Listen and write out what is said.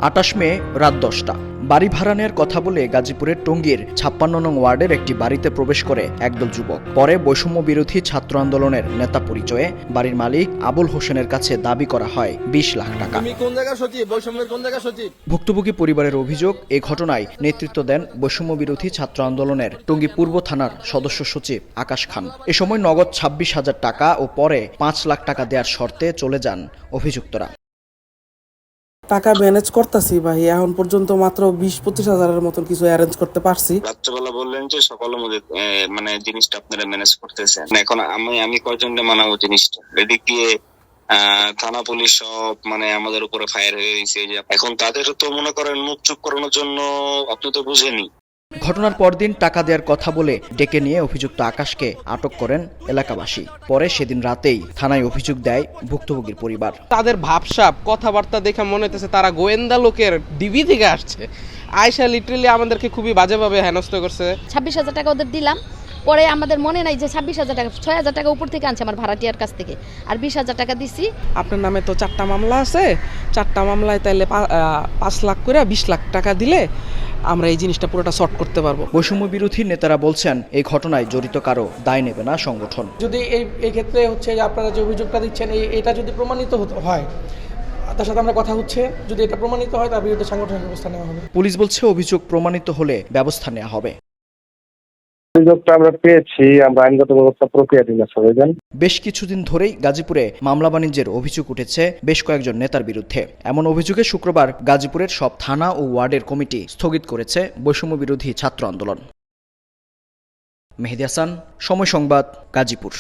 28 মে রাত 10টা। বাড়ি ভাড়া নেওয়ার কথা বলে গাজীপুরের টঙ্গীর 56 নং ওয়ার্ডের একটি বাড়িতে প্রবেশ করে একদল যুবক। পরে বৈষম্য বিরোধী ছাত্র আন্দোলনের নেতা পরিচয়ে বাড়ির মালিক আবুল হোসেনের কাছে দাবি করা হয় 20 লাখ টাকা। ভুক্তভোগী পরিবারের অভিযোগ, এই ঘটনায় নেতৃত্ব দেন বৈষম্য বিরোধী ছাত্র আন্দোলনের টঙ্গী পূর্ব থানার সদস্য সচিব আকাশ খান। এ সময় নগদ 26,000 টাকা ও পরে 5 লাখ টাকা দেওয়ার শর্তে চলে যান অভিযুক্তরা। টাকা ম্যানেজ করতেছি ভাই, এখন পর্যন্ত মাত্র 20-25 হাজারের মতন কিছু অ্যারেঞ্জ করতে পারছি। রাত্রেবেলা বললেন যে সকালের মধ্যে মানে জিনিসটা আপনারা ম্যানেজ করতেছেন। এখন আমি কয়জনকে মানাবো জিনিসটা, এদিক দিয়ে থানা পুলিশ সব মানে আমাদের উপরে ফায়ার হয়ে গেছে। এখন তাদের তো মনে করেন মুখ চুপ করানোর জন্য আপনি তো বুঝেনি। ঘটনার পরদিন টাকা দেওয়ার কথা বলে ডেকে নিয়ে অভিযুক্ত আকাশকে আটক করেন এলাকাবাসী। পরে সেদিন রাতেই থানায় অভিযোগ দেয় ভুক্তভোগীর পরিবার। তাদের ভাবসাব কথাবার্তা দেখে মনে হইতেছে তারা গোয়েন্দা লোকের ডিবি থেকে আসছে। আয়সা লিটারেলি আমাদেরকে খুবই বাজেভাবে হেনস্থ করছে। 26,000 টাকা ওদের দিলাম, পরে আমাদের মনে নাই যে 26,000 টাকা, 6,000 টাকা উপর থেকে আনছে আমার ভাড়াটিয়ার কাছ থেকে, আর 20,000 টাকা দিছি। আপনার নামে তো 4টা মামলা আছে, 4টা মামলায় তাইলে 5 লাখ করে 20 লাখ টাকা দিলে আমরা এই জিনিসটা পুরোটা সর্ট করতে পারবো। বৈষম্য বিরোধী নেতারা বলছেন, এই ঘটনায় জড়িত কারো দায় নেবে না সংগঠন। যদি এই ক্ষেত্রে হচ্ছে যে আপনারা যে অভিযোগটা দিচ্ছেন এটা যদি প্রমাণিত হয়, তার সাথে আমরা কথা হচ্ছে, যদি এটা প্রমাণিত হয় তার বিরুদ্ধে সাংগঠনিক ব্যবস্থা নেওয়া হবে। পুলিশ বলছে অভিযোগ প্রমাণিত হলে ব্যবস্থা নেওয়া হবে। অভিযোগটা আমরা পেয়েছি, আমরা আইনগত ব্যবস্থা প্রক্রিয়াধীন আছে। বেশ কিছুদিন ধরেই গাজীপুরে মামলা বাণিজ্যের অভিযোগ উঠেছে বেশ কয়েকজন নেতার বিরুদ্ধে। এমন অভিযোগে শুক্রবার গাজীপুরের সব থানা ও ওয়ার্ডের কমিটি স্থগিত করেছে বৈষম্য বিরোধী ছাত্র আন্দোলন। মেহেদী হাসান, সময় সংবাদ, গাজীপুর।